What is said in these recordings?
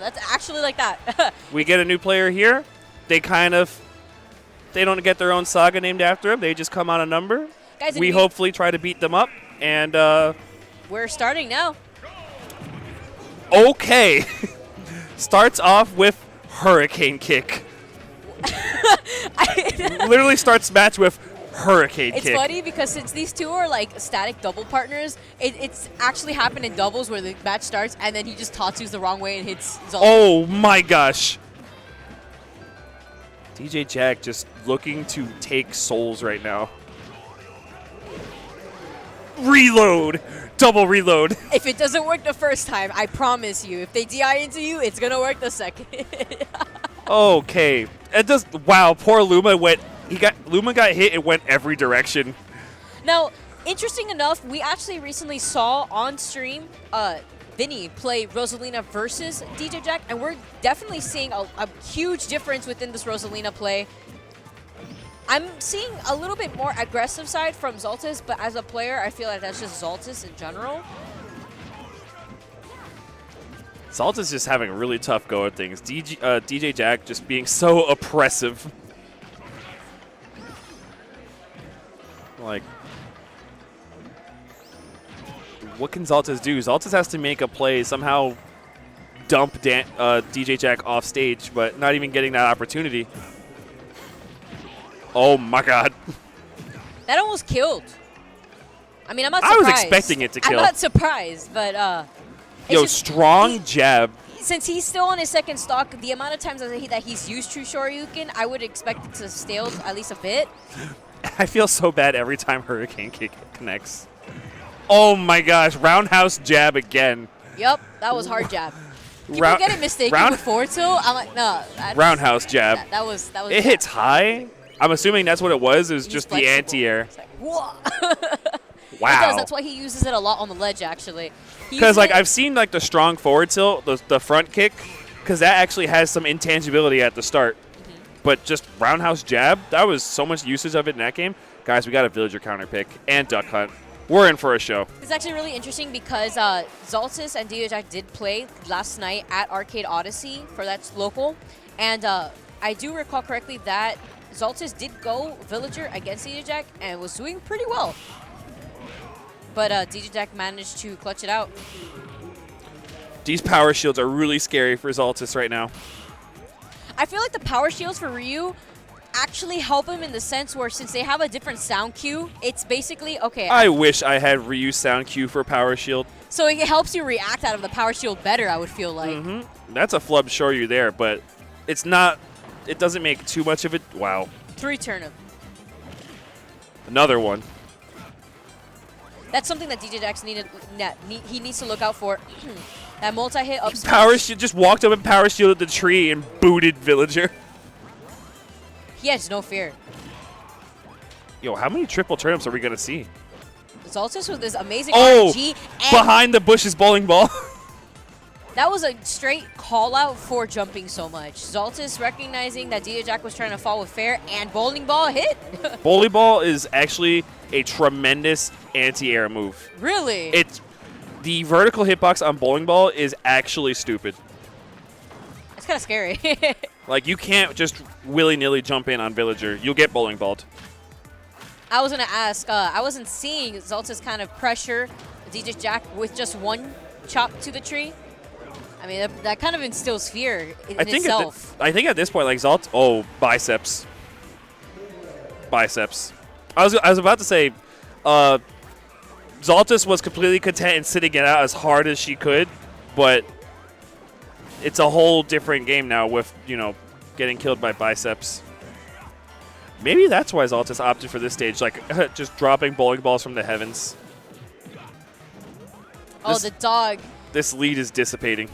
that's actually like that. We get a new player here. They don't get their own saga named after them. They just come on a number. Guys, we hopefully try to beat them up. And we're starting now. Okay. Starts off with Hurricane Kick. Literally starts match with Hurricane Kick. It's funny because since these two are like static double partners, it's actually happened in doubles where the match starts and then he just Tatsus the wrong way and hits Xaltis. Oh my gosh. DJ Jack just looking to take souls right now. Reload. Double reload. If it doesn't work the first time, I promise you, if they DI into you, it's going to work the second. Okay. It does. Wow, poor Luma went. Luma got hit and went every direction. Now, interesting enough, we actually recently saw on stream Vinny play Rosalina versus DJ Jack, and we're definitely seeing a huge difference within this Rosalina play. I'm seeing a little bit more aggressive side from Xaltis, but as a player, I feel like that's just Xaltis in general. Xaltis just having a really tough go at things. DJ Jack just being so oppressive. Like, what can Xaltis do? Xaltis has to make a play, somehow dump DJ Jack off stage, but not even getting that opportunity. Oh my god. That almost killed. I mean, I'm not surprised. I was expecting it to kill. I'm not surprised, but yo, strong jab. Since he's still on his second stock, the amount of times that he's used True Shoryuken, I would expect it to stale at least a bit. I feel so bad every time Hurricane Kick connects. Oh my gosh, roundhouse jab again. Yep, that was hard jab. People get it mistaken with forward tilt. I'm like, no. Roundhouse jab. That was. It hits high. I'm assuming that's what it was. It was just the anti-air. Like, whoa. Wow. It does. That's why he uses it a lot on the ledge, actually. Because like I've seen like the strong forward tilt, the front kick, because that actually has some intangibility at the start. But just roundhouse jab, that was so much usage of it in that game. Guys, we got a villager counter pick and duck hunt. We're in for a show. It's actually really interesting because Xaltis and DJ Jack did play last night at Arcade Odyssey for that local. And I do recall correctly that Xaltis did go villager against DJ Jack and was doing pretty well. But DJ Jack managed to clutch it out. These power shields are really scary for Xaltis right now. I feel like the power shields for Ryu actually help him in the sense where since they have a different sound cue, it's basically, okay. I wish I had Ryu sound cue for power shield. So it helps you react out of the power shield better, I would feel like. That's a flub Shoryu there, but it's not, it doesn't make too much of it. Wow. 3 turnip. Another one. That's something that DJ Jax he needs to look out for. That multi-hit up smash. Power shield just walked up and power shielded the tree and booted villager. He has no fear. Yo, how many triple turnips are we going to see? Xaltis with this amazing RNG. Behind the bushes bowling ball. That was a straight call out for jumping so much. Xaltis recognizing that DJ Jack was trying to fall with fair and bowling ball hit. Bowling ball is actually a tremendous anti-air move. Really? It's the vertical hitbox on bowling ball is actually stupid. It's kind of scary. Like, you can't just willy-nilly jump in on villager. You'll get bowling balled. I was going to ask, I wasn't seeing Xaltis kind of pressure DJ Jack with just one chop to the tree. I mean, that kind of instills fear in itself. I think at this point, like Xaltis, oh, biceps. Biceps. I was about to say, Xaltis was completely content in sitting it out as hard as she could, but it's a whole different game now with, you know, getting killed by biceps. Maybe that's why Xaltis opted for this stage, like just dropping bowling balls from the heavens. Oh, the dog. This lead is dissipating.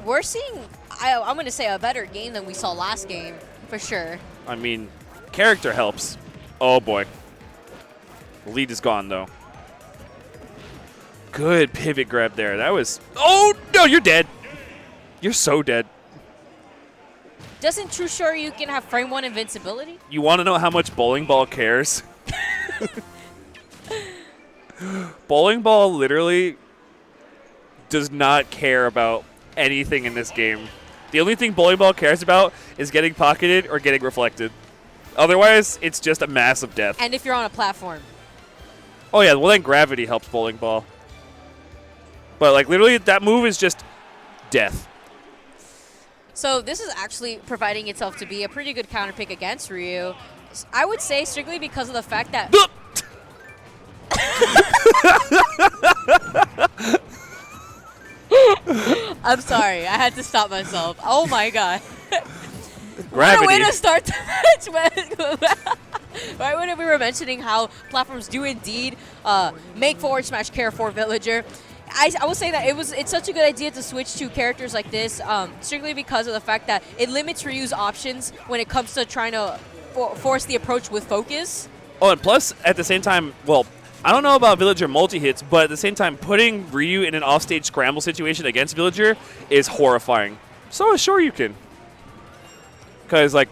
We're seeing, I'm going to say, a better game than we saw last game, for sure. I mean, character helps. Oh, boy. The lead is gone, though. Good pivot grab there. That was... Oh, no, you're dead. You're so dead. Doesn't True Shoryuken have frame 1 invincibility? You want to know how much bowling ball cares? Bowling ball literally does not care about anything in this game. The only thing bowling ball cares about is getting pocketed or getting reflected. Otherwise, it's just a massive death. And if you're on a platform. Oh yeah, well then gravity helps bowling ball. But like literally that move is just death. So this is actually providing itself to be a pretty good counter pick against Ryu. I would say strictly because of the fact that... I'm sorry. I had to stop myself. Oh, my God. Gravity. What a way to start the match. Right when we were mentioning how platforms do indeed make forward smash care for Villager, I will say that it's such a good idea to switch to characters like this, strictly because of the fact that it limits Ryu's options when it comes to trying to force the approach with focus. Oh, and plus, at the same time, well, I don't know about Villager multi-hits, but at the same time, putting Ryu in an offstage scramble situation against Villager is horrifying. So is Shoryuken. Because, like,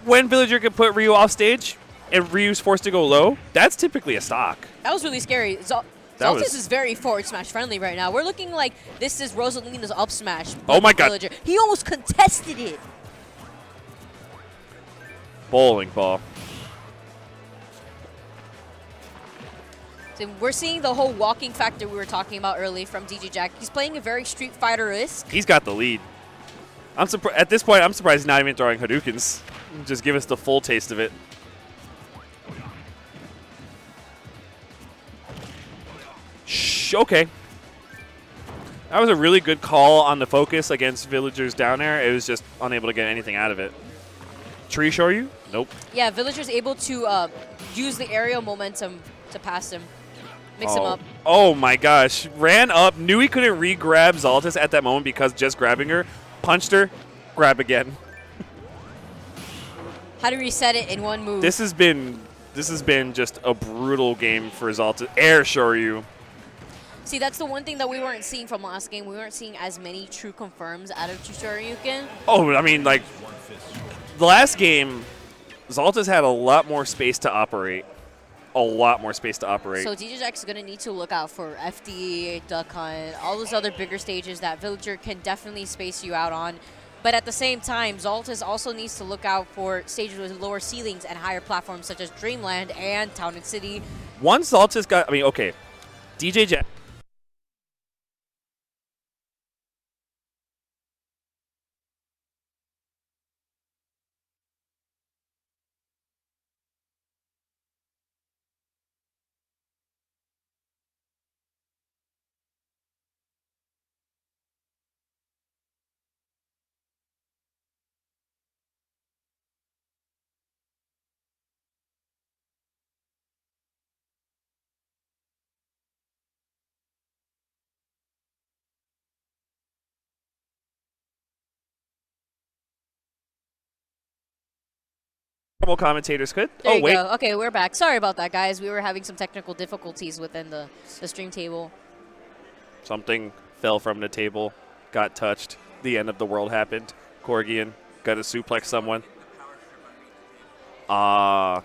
when Villager can put Ryu offstage and Ryu's forced to go low, that's typically a stock. That was really scary. Xaltis is very forward smash friendly right now. We're looking like this is Rosalina's up smash. Oh my God. Villager. He almost contested it. Bowling ball. So we're seeing the whole walking factor we were talking about earlier from DJ Jack. He's playing a very Street Fighter-esque. He's got the lead. At this point, I'm surprised he's not even throwing Hadoukens. Just give us the full taste of it. Okay. That was a really good call on the focus against Villager's down air. It was just unable to get anything out of it. Tree Shoryu? Nope. Yeah, Villager's able to use the aerial momentum to pass him. Mix him up. Oh my gosh. Ran up, knew he couldn't re-grab Xaltis at that moment because just grabbing her, punched her, grab again. How to reset it in one move. This has been just a brutal game for Xaltis. Air Shoryu. See, that's the one thing that we weren't seeing from last game. We weren't seeing as many true confirms out of Shoryuken. Oh, I mean, like, the last game, Xaltis had a lot more space to operate. A lot more space to operate. So DJ Jack's going to need to look out for FD, Duck Hunt, all those other bigger stages that Villager can definitely space you out on. But at the same time, Xaltis also needs to look out for stages with lower ceilings and higher platforms such as Dreamland and Town and City. Once Xaltis got, I mean, okay, DJ Jack. Commentators could. There you wait. go. Okay, we're back. Sorry about that, guys. We were having some technical difficulties within the stream table. Something fell from the table, got touched. The end of the world happened. Corgian got to suplex someone. All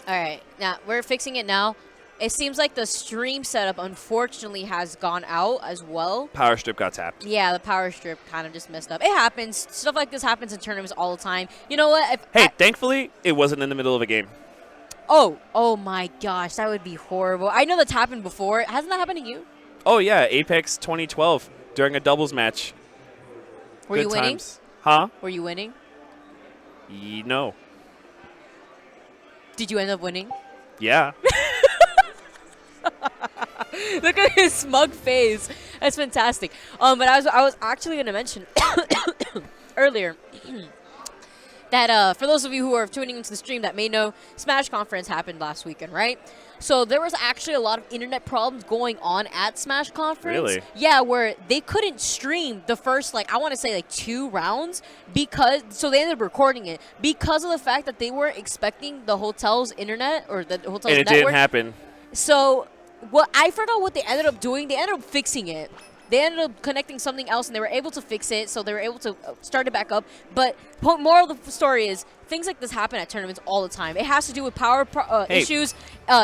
right, now we're fixing it now. It seems like the stream setup, unfortunately, has gone out as well. Power strip got tapped. Yeah, the power strip kind of just messed up. It happens. Stuff like this happens in tournaments all the time. You know what? Thankfully, it wasn't in the middle of a game. Oh my gosh, that would be horrible. I know that's happened before. Hasn't that happened to you? Oh, yeah, Apex 2012 during a doubles match. Were you winning? Times. Huh? Were you winning? No. Did you end up winning? Yeah. Look at his smug face. That's fantastic. But I was actually going to mention earlier that for those of you who are tuning into the stream that may know, Smash Conference happened last weekend, right? So there was actually a lot of internet problems going on at Smash Conference. Really? Yeah, where they couldn't stream the first, I want to say 2 rounds so they ended up recording it because of the fact that they weren't expecting the hotel's internet or the hotel's network. And it didn't happen. So I forgot what they ended up doing. They ended up fixing it. They ended up connecting something else, and they were able to fix it, so they were able to start it back up. But moral of the story is, things like this happen at tournaments all the time. It has to do with power issues,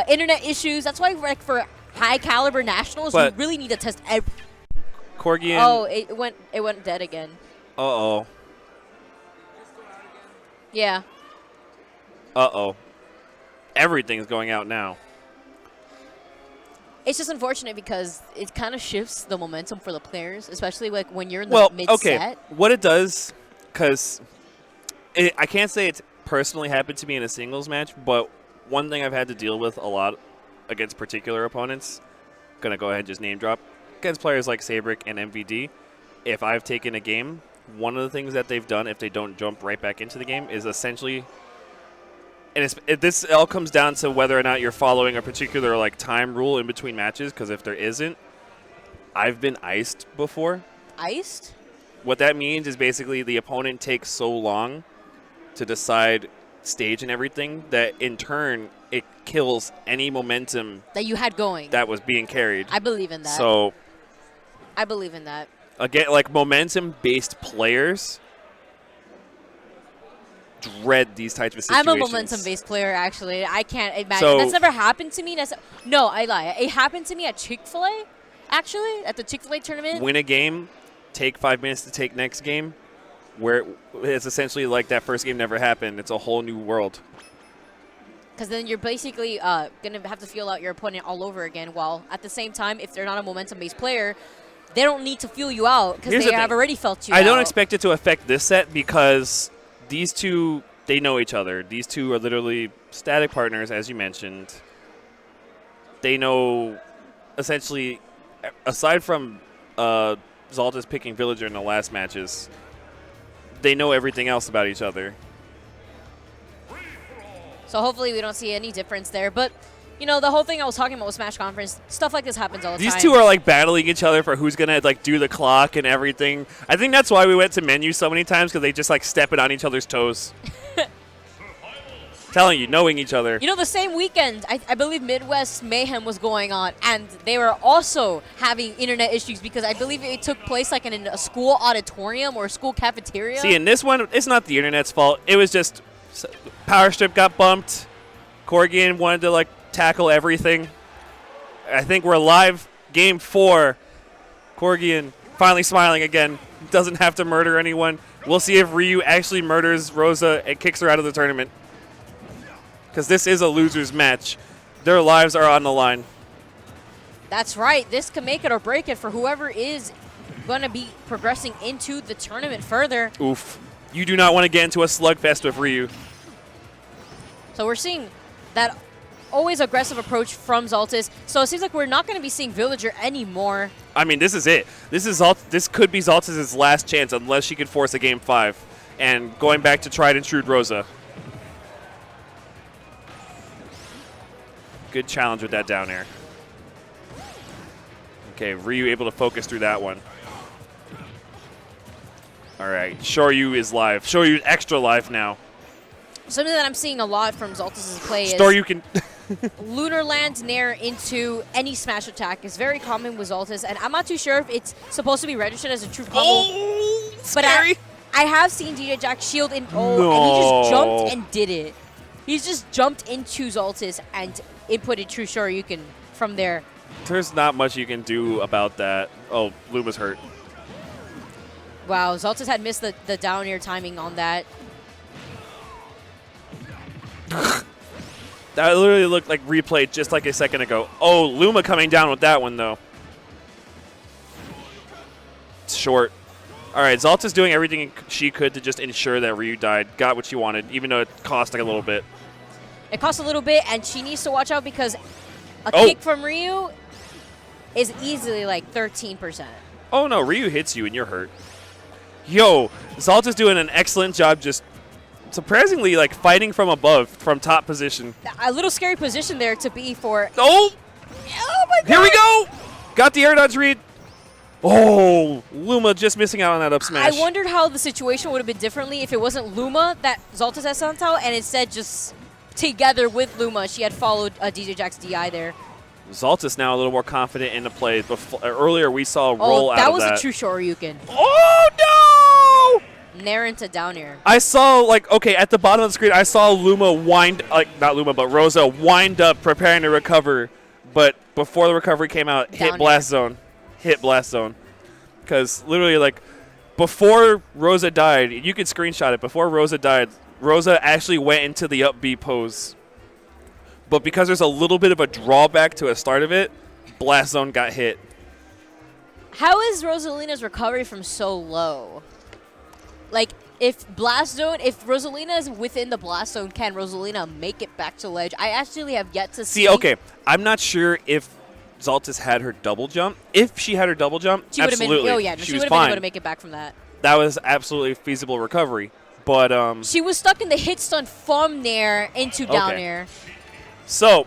internet issues. That's why for high caliber nationals, But you really need to test every. Corgi. Oh, it went dead again. Uh-oh. Yeah. Uh-oh. Everything's going out now. It's just unfortunate because it kind of shifts the momentum for the players, especially like when you're in the mid-set. Okay. What it does, because I can't say it's personally happened to me in a singles match, but one thing I've had to deal with a lot against particular opponents, going to go ahead and just name drop, against players like Sabric and MVD, if I've taken a game, one of the things that they've done if they don't jump right back into the game is essentially, and this all comes down to whether or not you're following a particular like time rule in between matches, because if there isn't, I've been iced before. Iced? What that means is basically the opponent takes so long to decide stage and everything that in turn it kills any momentum that you had going. That was being carried. I believe in that. So I believe in that. Again, like momentum-based players dread these types of situations. I'm a momentum-based player, actually. I can't imagine. That's never happened to me. No, I lie. It happened to me at Chick-fil-A, actually, at the Chick-fil-A tournament. Win a game, take 5 minutes to take next game, where it's essentially like that first game never happened. It's a whole new world. Because then you're basically going to have to feel out your opponent all over again, while at the same time, if they're not a momentum-based player, they don't need to feel you out because they have already felt you out. I don't expect it to affect this set because these two, they know each other. These two are literally static partners, as you mentioned. They know, essentially, aside from Xaltis picking Villager in the last matches, they know everything else about each other. So hopefully we don't see any difference there. But, you know, the whole thing I was talking about with Smash Conference, stuff like this happens all the time. These two are, like, battling each other for who's going to, like, do the clock and everything. I think that's why we went to menu so many times, because they just, like, step it on each other's toes. Telling you, knowing each other. You know, the same weekend, I believe Midwest Mayhem was going on, and they were also having internet issues because I believe it took place, like, in a school auditorium or a school cafeteria. See, in this one, it's not the internet's fault. It was just Power Strip got bumped. Corgian wanted to, like, tackle everything. I think we're live. Game 4. Corgian finally smiling again. Doesn't have to murder anyone. We'll see if Ryu actually murders Rosa and kicks her out of the tournament. Because this is a loser's match. Their lives are on the line. That's right. This can make it or break it for whoever is going to be progressing into the tournament further. Oof. You do not want to get into a slugfest with Ryu. So we're seeing that always aggressive approach from Xaltis. So it seems like we're not going to be seeing Villager anymore. I mean, this is it. This could be Xaltis' last chance unless she could force a Game 5. And going back to tried and true Rosa. Good challenge with that down air. Okay, Ryu able to focus through that one. All right, Shoryu is live. Shoryu is extra live now. Something that I'm seeing a lot from Xaltis' play is Lunar Land Nair into any smash attack is very common with Xaltis, and I'm not too sure if it's supposed to be registered as a true combo. Oh, scary. But I have seen DJ Jack shield in and he just jumped and did it. He's just jumped into Xaltis and inputted true Shoryuken from there. There's not much you can do about that. Oh, Luma's hurt. Wow, Xaltis had missed the down air timing on that. That literally looked like replayed just like a second ago. Oh, Luma coming down with that one, though. It's short. All right, Xaltis doing everything she could to just ensure that Ryu died. Got what she wanted, even though it cost like a little bit. It costs a little bit, and she needs to watch out because a kick from Ryu is easily like 13%. Oh, no, Ryu hits you and you're hurt. Yo, Xaltis doing an excellent job just surprisingly like fighting from above, from top position. A little scary position there to be for. Oh my God. Here we go! Got the air dodge read. Oh, Luma just missing out on that up smash. I wondered how the situation would have been differently if it wasn't Luma that Xaltis had sent out, and instead just together with Luma, she had followed DJ Jack's DI there. Xaltis now a little more confident in the play. Earlier we saw a roll out of that. That was a true Shoryuken. Oh, no! Nair into down air. I saw, like, okay, at the bottom of the screen, I saw Luma not Luma, but Rosa wind up, preparing to recover. but before the recovery came out, Down hit blast zone. Hit blast zone. Because literally, like, before Rosa died, you could screenshot it. Before Rosa died, Rosa actually went into the up B pose. But because there's a little bit of a drawback to the start of it, blast zone got hit. How is Rosalina's recovery from so low? Like, if Rosalina is within the blast zone, can Rosalina make it back to ledge? I actually have yet to see. See, okay, I'm not sure if Xaltis had her double jump. If she had her double jump, She would have absolutely. been. Oh yeah, she would have been able to make it back from that. That was absolutely feasible recovery. But she was stuck in the hit stun from there into down air. So